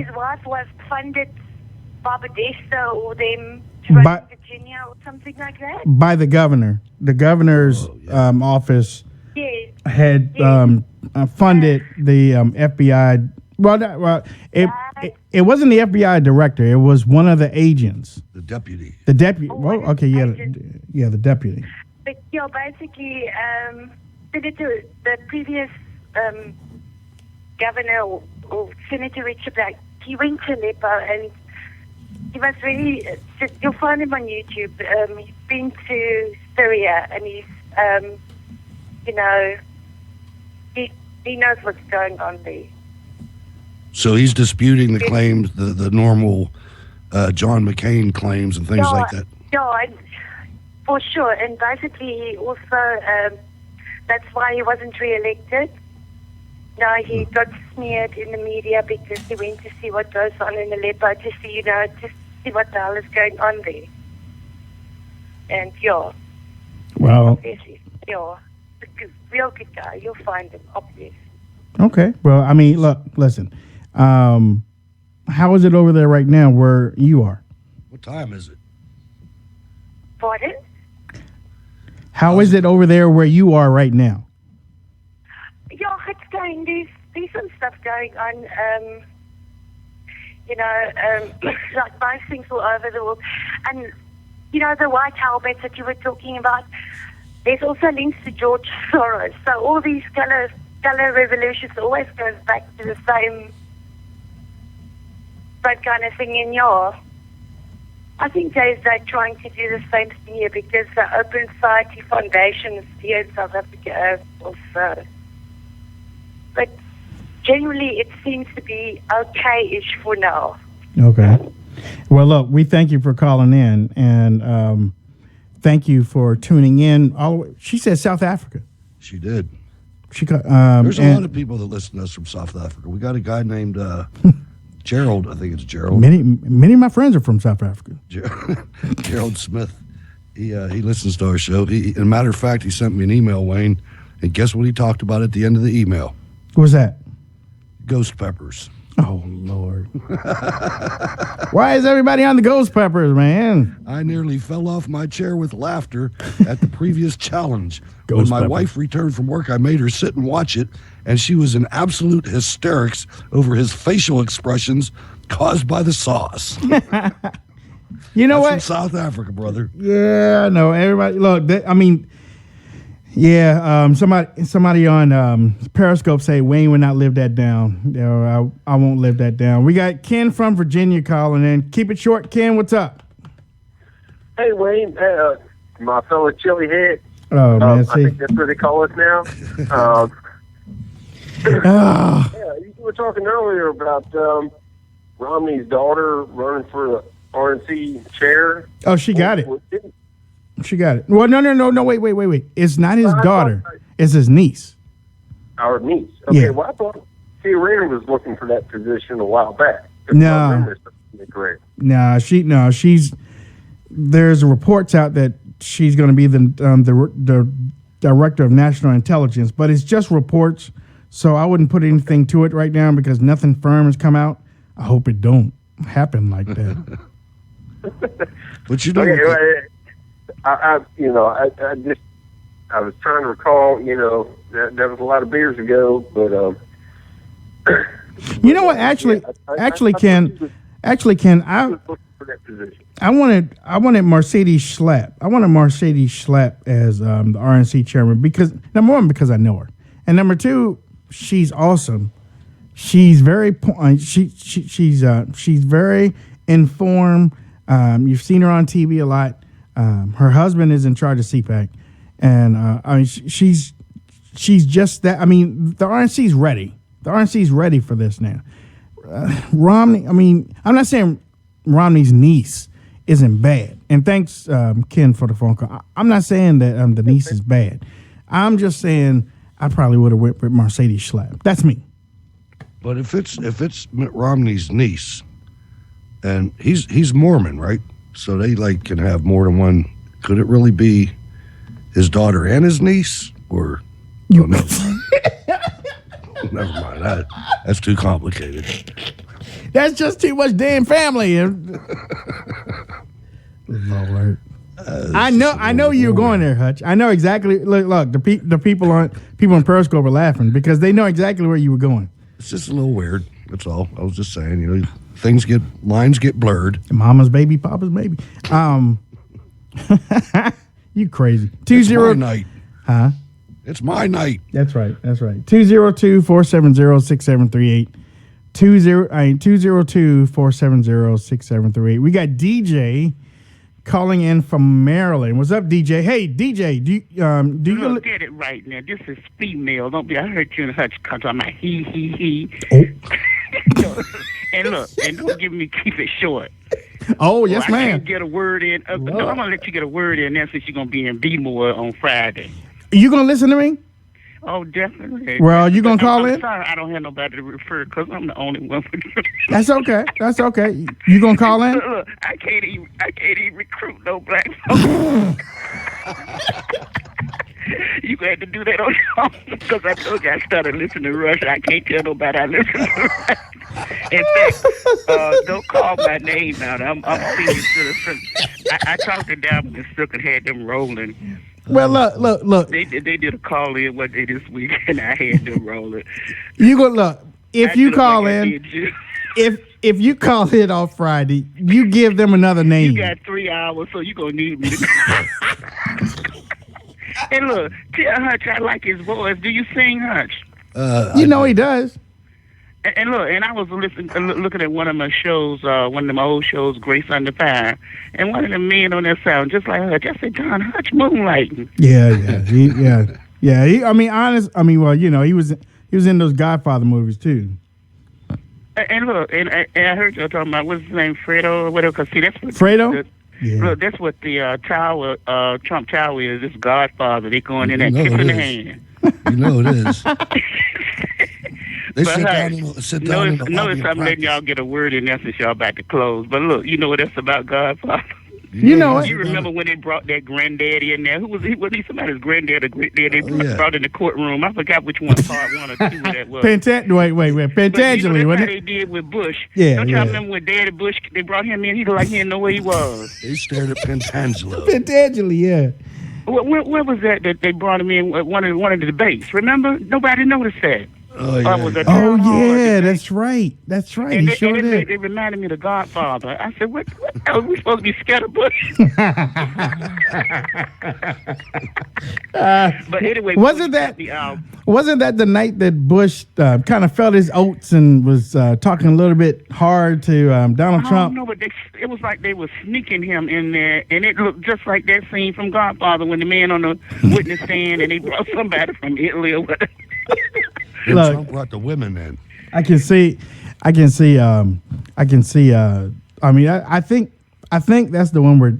His wife was funded by Podesta or them to run in Virginia or something like that. By the governor. The governor's office had funded the FBI. It wasn't the FBI director. It was one of the agents. The deputy. The deputy. The deputy. But basically, the previous governor or Senator Richard Black, he went to Aleppo and he was really. You'll find him on YouTube. He's been to Syria and he's, he knows what's going on there. So he's disputing the claims, the normal John McCain claims and things like that. Yeah, for sure. And basically, he also, that's why he wasn't re-elected. No, he got smeared in the media because he went to see what goes on in Aleppo, to see what the hell is going on there. And well, real good guy. You'll find him, obviously. Okay. Well, I mean, look, listen. How is it over there right now where you are? What time is it? Pardon? How is it over there where you are right now? Yeah, it's going. There's some stuff going on. Like most things all over the world. And, the white helmets that you were talking about, there's also links to George Soros. So all these color revolutions always goes back to the same kind of thing. And I think they're trying to do the same thing here because the Open Society Foundation is here in South Africa also. But generally, it seems to be okay-ish for now. Okay. Well, look, we thank you for calling in, and thank you for tuning in. She said South Africa. She did. There's a lot of people that listen to us from South Africa. We got a guy named Gerald. I think it's Gerald. Many of my friends are from South Africa. Gerald Smith. He listens to our show. As a matter of fact, he sent me an email, Wayne, and guess what he talked about at the end of the email? What was that? Ghost peppers. Oh, Lord. Why is everybody on the ghost peppers, man? I nearly fell off my chair with laughter at the previous challenge. When my wife returned from work, I made her sit and watch it, and she was in absolute hysterics over his facial expressions caused by the sauce. You know That's what? from South Africa, brother. Yeah, I know. Everybody, look, somebody on Periscope say Wayne would not live that down. I won't live that down. We got Ken from Virginia calling in. Keep it short, Ken. What's up? Hey, Wayne. My fellow chili head. Oh, man. I think that's what they call us now. Yeah, you were talking earlier about Romney's daughter running for the RNC chair. Oh, she got it. She got it. Well, no. Wait. It's not his daughter. It's his niece. Our niece. Okay, Yeah. well, I thought Syria was looking for that position a while back. No. She's. There's reports out that she's going to be the director of national intelligence, but it's just reports. So I wouldn't put anything to it right now because nothing firm has come out. I hope it don't happen like that. But you know. Okay, I was trying to recall, that was a lot of beers ago, but you know what? Actually, Ken, I wanted Mercedes Schlapp. I wanted Mercedes Schlapp as the RNC chairman because number one, because I know her, and number two, she's awesome. She's very she's very informed. You've seen her on TV a lot. Her husband is in charge of CPAC, and she's just that. I mean, the RNC's ready. The RNC's ready for this now. Romney. I mean, I'm not saying Romney's niece isn't bad. And thanks, Ken, for the phone call. I'm not saying that the niece is bad. I'm just saying I probably would have went with Mercedes Schlapp. That's me. But if it's Mitt Romney's niece, and he's Mormon, right? So they can have more than one. Could it really be his daughter and his niece, or oh, no. Never mind. That's too complicated. That's just too much damn family. Lord. I know you were going there, Hutch. I know exactly. Look, the people on Periscope are laughing because they know exactly where you were going. It's just a little weird. That's all. I was just saying, lines get blurred. Mama's baby, Papa's baby. You crazy. It's my night. Huh? It's my night. That's right. 202-470-6738. 202-470-6738. We got DJ calling in from Maryland. What's up, DJ? Hey, DJ, do you get it right now? This is female. Don't be. I heard you and Hutch come talking about he. Oh. And look, and don't give me keep it short. Oh, yes, I ma'am. can't get a word in. No, I'm gonna let you get a word in there since you're gonna be in B-more on Friday. You gonna listen to me? Oh, definitely. Well, you gonna call in? I'm sorry, I don't have nobody to refer because I'm the only one. That's okay. You gonna call in? Look, I can't even recruit no black folks. You had to do that on your own because I told you I started listening to Rush. I can't tell nobody I listen to Rush. In fact, don't call my name out. I'm senior citizen. I talked to Dalvin and Sook and had them rolling. Well, look. They did a call in one day this week, and I had them rolling. You go look. If you call in, if you call in on Friday, you give them another name. You got 3 hours, so you're gonna need me to call. And look, tell Hutch I like his voice. Do you sing, Hutch? You know he does. And look, and I was looking at one of my shows, one of them old shows, Grace Under Fire, and one of the men on that sound just like Hutch. I said, Don Hutch moonlighting. Yeah. Well, he was in those Godfather movies too. And look, and I heard you talking about what's his name, Fredo or whatever. Cause see, that's what Fredo. Look, that's what the tower, Trump Tower is. This Godfather. They going in there kissing the hand. You know it is. They but sit down in the notice I'm letting y'all get a word in there since y'all about to close. But look, you know what that's about, Godfather. You know it. You remember when they brought that granddaddy in there? Who was he? Was he somebody's granddad or great-dad? They brought in the courtroom. I forgot which one, part 1 or 2 that was. Wait. Pentangeli, you know, wasn't how it? they did with Bush. Yeah, Don't y'all remember when Daddy Bush, they brought him in, he looked like he didn't know where he was. They stared at Pentangelo. Pentangeli, yeah. Where was that they brought him in one of the debates? Remember? Nobody noticed that. Oh, yeah. That's right. And He sure did. They reminded me of the Godfather. I said, what are we supposed to be scared of Bush? But anyway, wasn't that the night that Bush kind of felt his oats and was talking a little bit hard to Donald Trump? No, but it was like they were sneaking him in there, and it looked just like that scene from Godfather when the man on the witness stand and they brought somebody from Italy or whatever. Look, Trump brought the women in. I think that's the one where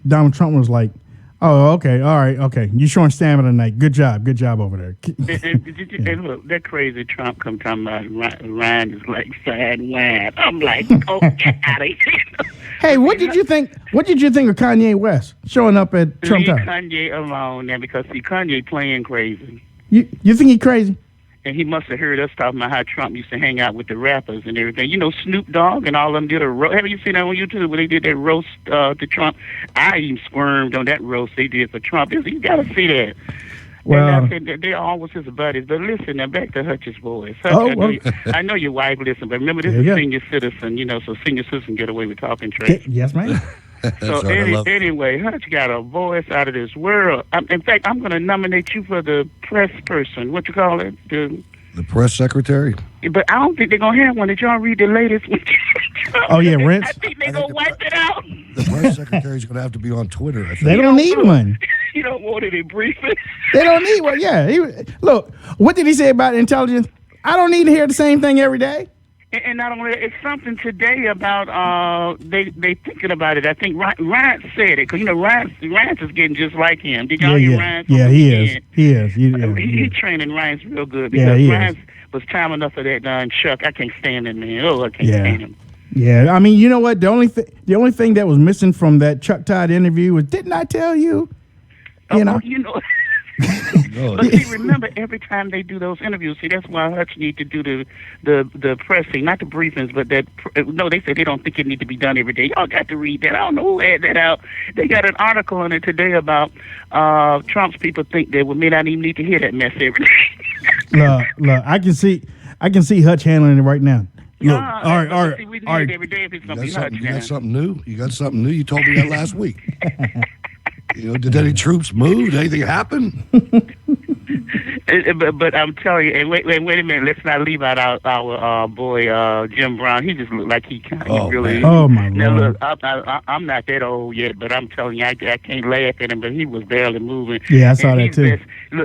Donald Trump was like, "Oh, okay, all right, okay. You showing stamina tonight. Good job over there." And look, that crazy Trump come talking about Ryan is like sad wine. I'm like, oh, get out of here. Hey, what did you think of Kanye West showing up at Trump Tower? Leave Kanye alone now because see, Kanye playing crazy. You think he's crazy? And he must have heard us talking about how Trump used to hang out with the rappers and everything. You know, Snoop Dogg and all of them did a roast. Have you seen that on YouTube where they did that roast to Trump? I even squirmed on that roast they did for Trump. You got to see that. Well, and I said they all was his buddies. But listen, now back to Hutch's voice. Hutch, I know your wife listen, but remember this is senior citizen, so senior citizen get away with talking trash. Yes, ma'am. So anyway, Hutch got a voice out of this world. In fact, I'm going to nominate you for the press person. What you call it? The press secretary? But I don't think they're going to have one. Did y'all read the latest one? Oh, yeah, Rents? I think they're going to wipe it out. The press secretary's going to have to be on Twitter, I think. They don't need one. You don't want any briefing? They don't need one, yeah. Look, what did he say about intelligence? I don't need to hear the same thing every day. And not only that, it's something today about they thinking about it. I think Ryan said it because Ryan is getting just like him. Did y'all hear Ryan? Yeah, he is. He's training Ryan's real good because Ryan was time enough for that Chuck. I can't stand him, man. Oh, I can't stand him. Yeah, I mean, you know what? The only thing that was missing from that Chuck Todd interview was, didn't I tell you? You know. But see, remember, every time they do those interviews, see, that's why Hutch need to do the pressing, not the briefings, but no, they say they don't think it need to be done every day. Y'all got to read that. I don't know who had that out. They got an article in it today about Trump's people think they may not even need to hear that mess every day. Look, I can see Hutch handling it right now. Look, all right. We need it every day if it's going to be Hutch. You got something new? You got something new? You told me that last week. Did any troops move? Did anything happen? But I'm telling you, and wait a minute. Let's not leave out our boy Jim Brown. He just looked like he kind of really. Man. Oh my now, Lord! Look, I'm not that old yet, but I'm telling you, I can't laugh at him. But he was barely moving. Yeah, I saw that too.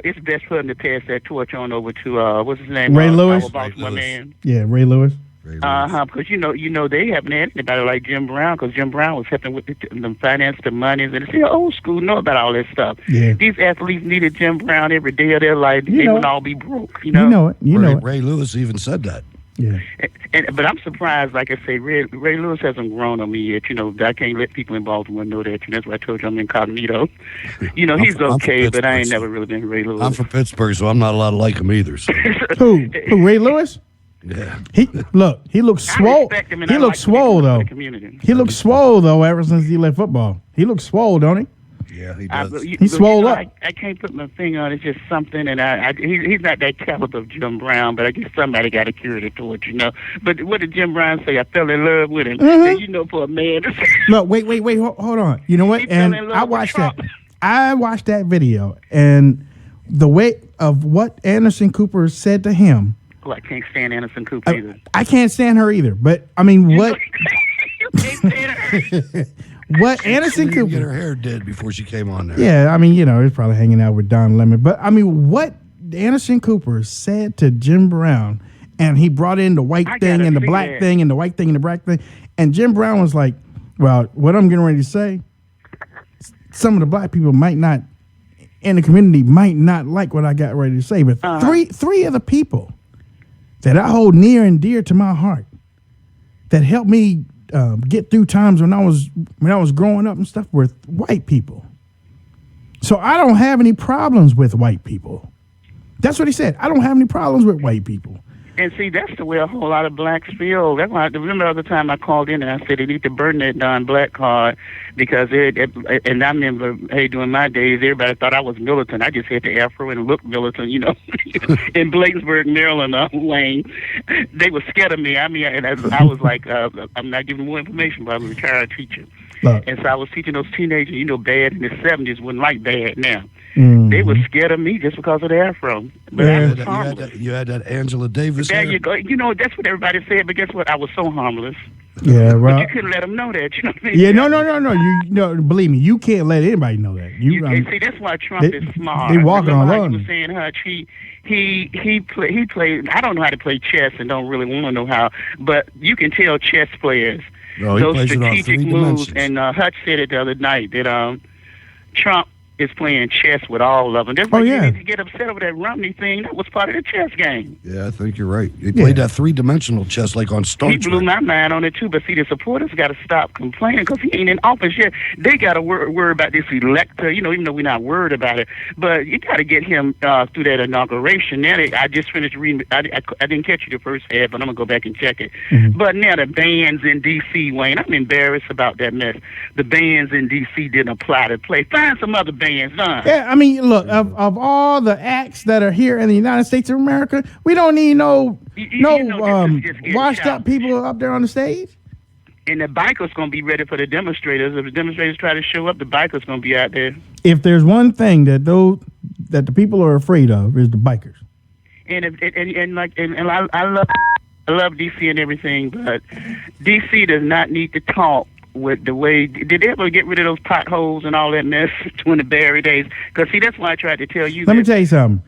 It's best for him to pass that torch on over to what's his name? Ray Lewis. Man. Yeah, Ray Lewis. Because they haven't had anybody like Jim Brown, because Jim Brown was helping with the finance, the monies, and the old school know about all this stuff. Yeah. These athletes needed Jim Brown every day of their life. They would all be broke. You know it. Ray Lewis even said that. Yeah. But I'm surprised. Like I say, Ray Lewis hasn't grown on me yet. I can't let people in Baltimore know that. That's why I told you I'm incognito. He's okay, but I ain't never really been Ray Lewis. I'm from Pittsburgh, so I'm not allowed to like him either. So. Who? Ray Lewis? Yeah. He looks swole. He looks swole though. He looks swole though ever since he left football. He looks swole, don't he? Yeah, he does. He's swole up. I can't put my finger on it. It's just something, and he's not that caliber of Jim Brown, but I guess somebody got to carry it towards, But what did Jim Brown say? I fell in love with him. Mm-hmm. And, for a man to say. Look, wait, hold on. You know what? And I watched that. I watched that video, and the way of what Anderson Cooper said to him. Well, I can't stand Anderson Cooper either. I can't stand her either. But I mean, what? You can't stand her. What Anderson Cooper? Get her hair did before she came on there. Yeah, I mean, he's probably hanging out with Don Lemon. But I mean, what Anderson Cooper said to Jim Brown, and he brought in the white thing and the black thing and the white thing and the black thing, and Jim Brown was like, "Well, what I'm getting ready to say, some of the black people might not in the community might not like what I got ready to say, but three of the people that I hold near and dear to my heart, that helped me get through times when I was growing up and stuff, were white people. So I don't have any problems with white people." That's what he said. I don't have any problems with white people. And see, that's the way a whole lot of blacks feel. That's why I remember the other time I called in and I said they need to burn that Don Black card, because and I remember, during my days, everybody thought I was militant. I just had the afro and looked militant, in Bladensburg, Maryland, Wayne. They were scared of me. I mean, and I was like, I'm not giving more information, but I'm a retired teacher. And so I was teaching those teenagers, bad in the 70s wasn't like bad now. They were scared of me just because of the afro. But you had that Angela Davis. There you go. That's what everybody said, but guess what? I was so harmless. Yeah, right. But you couldn't let them know that. You know what I mean? Yeah, no. You believe me, you can't let anybody know that. See, that's why Trump is smart. They walking on how you were saying, Hutch, he played. I don't know how to play chess and don't really want to know how, but you can tell chess players those strategic moves. And Hutch said it the other night that Trump is playing chess with all of them. That's why you need to get upset over that Romney thing. That was part of the chess game. Yeah, I think you're right. He played that three-dimensional chess like on Star Trek. He blew my mind on it, too. But see, the supporters got to stop complaining because he ain't in office yet. They got to worry about this elector, even though we're not worried about it. But you got to get him through that inauguration. Now, I just finished reading. I didn't catch you the first half, but I'm going to go back and check it. Mm-hmm. But now the bans in D.C., Wayne, I'm embarrassed about that mess. The bans in D.C. didn't apply to play. Find some other bans, done. Yeah, I mean, look, of all the acts that are here in the United States of America, we don't need washed up people up there on the stage. And the bikers going to be ready for the demonstrators. If the demonstrators try to show up, the bikers going to be out there. If there's one thing that the people are afraid of, is the bikers. And I love DC and everything, but DC does not need to talk with the way. Did they ever get rid of those potholes and all that mess during the Barry days? Because see, that's why I tried to tell you. Let me tell you something.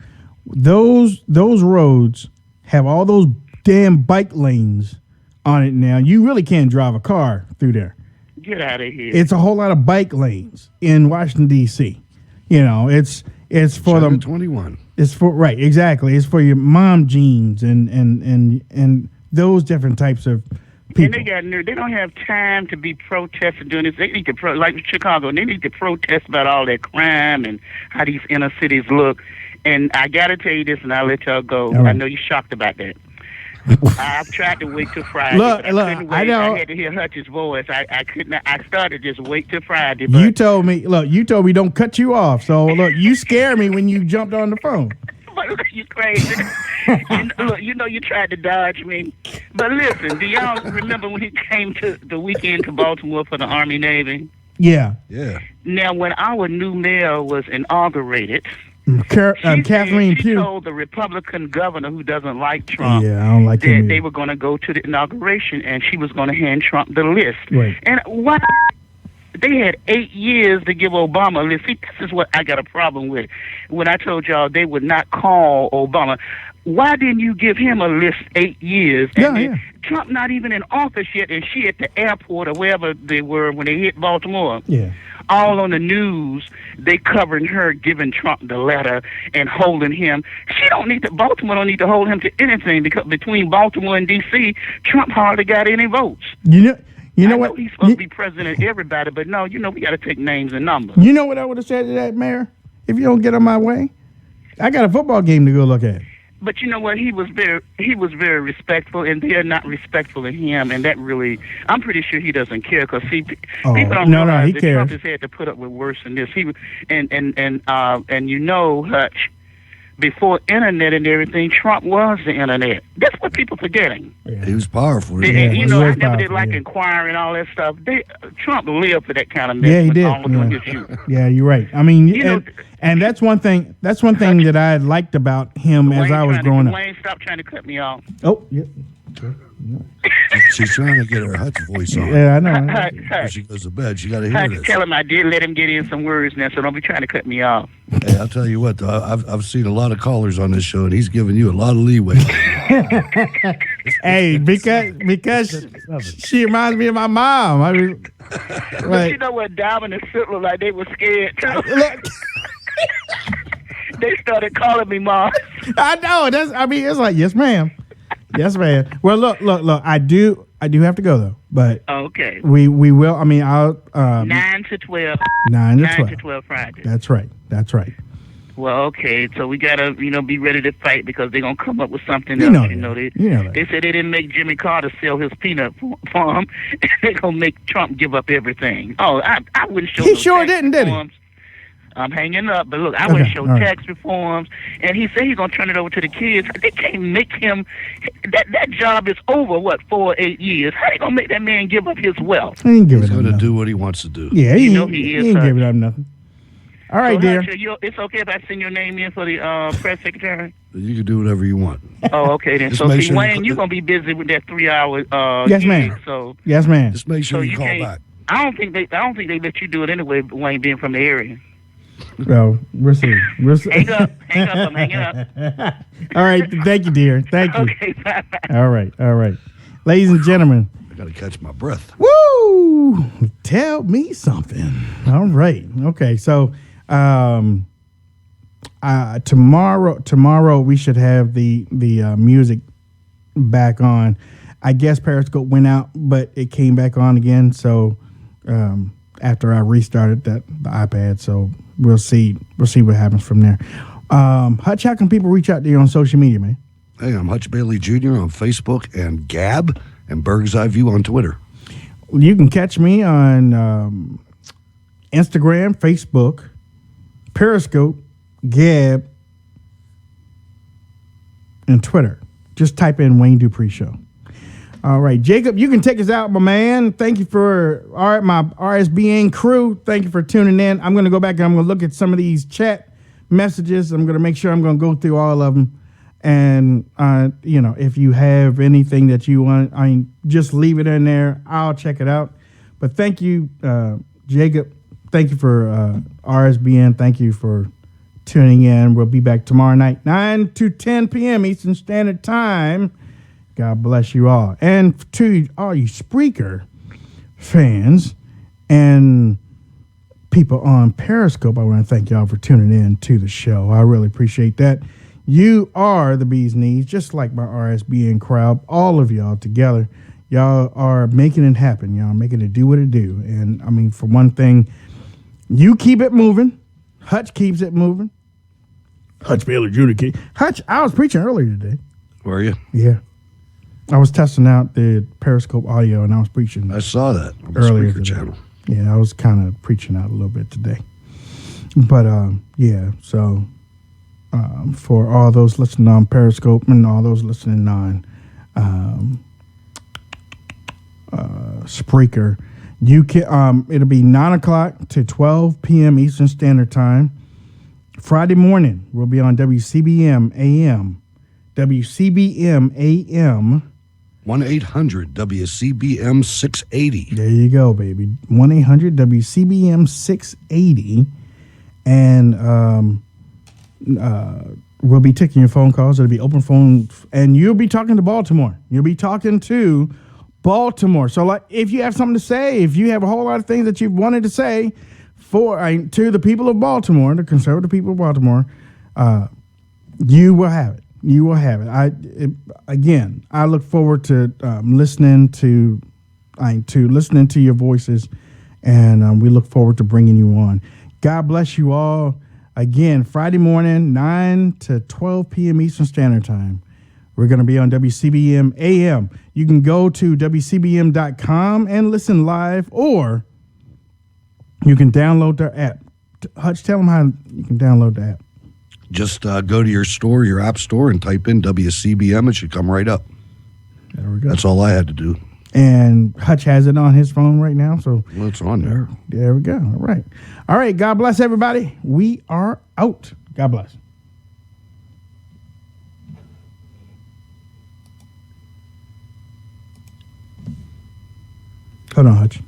Those roads have all those damn bike lanes on it now. You really can't drive a car through there. Get out of here. It's a whole lot of bike lanes in Washington D.C. It's for them. 21. It's for right, exactly. It's for your mom jeans and those different types of people. And they got nerve. They don't have time to be protesting doing this. They need to like Chicago. They need to protest about all that crime and how these inner cities look. And I gotta tell you this, and I'll let y'all go. Right. I know you're shocked about that. I've tried to wait till Friday. Look, but I couldn't wait. I know. I had to hear Hutch's voice. I couldn't. I started just wait till Friday. But You told me don't cut you off. So look, you scare me when you jumped on the phone. But look, you crazy. You tried to dodge me. But listen, do y'all remember when he came to the weekend to Baltimore for the Army Navy? Yeah. Yeah. Now, when our new mayor was inaugurated, Catherine she Pugh told the Republican governor who doesn't like Trump Yeah, I don't like that him they either. were going to go to the inauguration and she was going to hand Trump the list. Right. And why? They had 8 years to give Obama a list. See, this is what I got a problem with. When I told y'all they would not call Obama, why didn't you give him a list 8 years? And Yeah. Trump not even in office yet, and she at the airport or wherever they were when they hit Baltimore. Yeah. All on the news, they covering her, giving Trump the letter and holding him. Baltimore don't need to hold him to anything because between Baltimore and D.C., Trump hardly got any votes. You know I what? know he's supposed to be president of everybody, but no, we got to take names and numbers. You know what I would have said to that mayor? If you don't get on my way, I got a football game to go look at. But you know what? He was very respectful, and they are not respectful of him, and that really, I'm pretty sure he doesn't care because people don't realize he that cares. Trump has had to put up with worse than this. And you know, Hutch, before internet and everything, Trump was the internet. That's what people forgetting. He was powerful. And, Yeah, he I was never did powerful, like yeah. Inquiry and all that stuff. Trump lived for that kind of mess. Yeah, he with did. all of his shoes. Yeah, you're right. I mean, You know, and that's one thing. That's one thing that I liked about him as I was growing up. Wayne, stop trying to cut me off. Oh, yeah. She's trying to get her Hutch voice on. Yeah, I know. When she goes to bed, she got to hear I this. tell him I did let him get in some words now, so don't be trying to cut me off. Hey, I'll tell you what, though, I've seen a lot of callers on this show, and he's giving you a lot of leeway. Hey, because she reminds me of my mom. I mean, But you know what? Diamond and Sid looked like they were scared too. They started calling me mom. I know. It's like, yes, ma'am. Yes, ma'am. Well, look. I do have to go though. But Okay. we will. I mean, I'll 9 to 12. 9 to 9 12. to 12 Friday. That's right. Well, okay. So we gotta, be ready to fight because they're gonna come up with something You else. know that. They said they didn't make Jimmy Carter sell his peanut farm. They're gonna make Trump give up everything. Oh, I wouldn't show. He no sure tax didn't, did he? reforms. I'm hanging up, but look, I wouldn't show all right. tax reforms, and he said he's gonna turn it over to the kids. They can't make him. That job is over. 4 or 8 years? How they gonna make that man give up his wealth? He ain't He's giving up going to nothing. do what he wants to do. Yeah, You he know he is, ain't huh? giving up nothing. All right, So, dear. Hutch, it's okay if I send your name in for the press secretary. You can do whatever you want. Oh, okay then. Just So make see, sure Wayne, you're gonna be busy with that 3-hour. Yes, gig, ma'am. So Yes, ma'am. Just make sure So you you call can't- back. I don't think they let you do it anyway. Wayne being from the area. Well, we'll see. Hang up. I'm hanging up. All right. Thank you, dear. Thank you. Okay, bye. All right. Ladies and gentlemen. I got to catch my breath. Woo! Tell me something. All right. Okay. So, tomorrow we should have the music back on. I guess Periscope went out, but it came back on again. So, after I restarted the iPad, so we'll see what happens from there. Hutch, how can people reach out to you on social media, man? Hey, I'm Hutch Bailey Jr. on Facebook and Gab and Bird's Eye View on Twitter. You can catch me on Instagram, Facebook, Periscope, Gab, and Twitter. Just type in Wayne Dupree Show. All right, Jacob, you can take us out, my man. Thank you for my RSBN crew. Thank you for tuning in. I'm going to go back and I'm going to look at some of these chat messages. I'm going to make sure I'm going to go through all of them. And, if you have anything that you want, just leave it in there. I'll check it out. But thank you, Jacob. Thank you for RSBN. Thank you for tuning in. We'll be back tomorrow night, 9 to 10 p.m. Eastern Standard Time. God bless you all. And to all you Spreaker fans and people on Periscope, I want to thank y'all for tuning in to the show. I really appreciate that. You are the bee's knees, just like my RSBN crowd, all of y'all together. Y'all are making it happen. Y'all are making it do what it do. And I mean, for one thing, you keep it moving. Hutch keeps it moving. Hutch Baylor Jr. Hutch, I was preaching earlier today. Were you? Yeah. I was testing out the Periscope audio, and I was preaching. I saw that on the earlier speaker today. channel. Yeah, I was kind of preaching out a little bit today. But, yeah, so for all those listening on Periscope and all those listening on Spreaker, you can, it'll be 9 o'clock to 12 p.m. Eastern Standard Time. Friday morning, we'll be on WCBM AM. WCBM AM. 1-800-WCBM 680. There you go, baby. 1-800-WCBM 680. And we'll be taking your phone calls. It'll be open phone. And you'll be talking to Baltimore. You'll be talking to Baltimore. So, like, if you have something to say, if you have a whole lot of things that you've wanted to say to the people of Baltimore, the conservative people of Baltimore, you will have it. You will have it. I look forward to listening to your voices, and we look forward to bringing you on. God bless you all. Again, Friday morning, 9 to 12 p.m. Eastern Standard Time. We're going to be on WCBM AM. You can go to WCBM.com and listen live, or you can download their app. Hutch, tell them how you can download the app. Just go to your store, your app store, and type in WCBM. It should come right up. There we go. That's all I had to do. And Hutch has it on his phone right now. So well, it's on there. There we go. All right. All right. God bless everybody. We are out. God bless. Hold on, Hutch.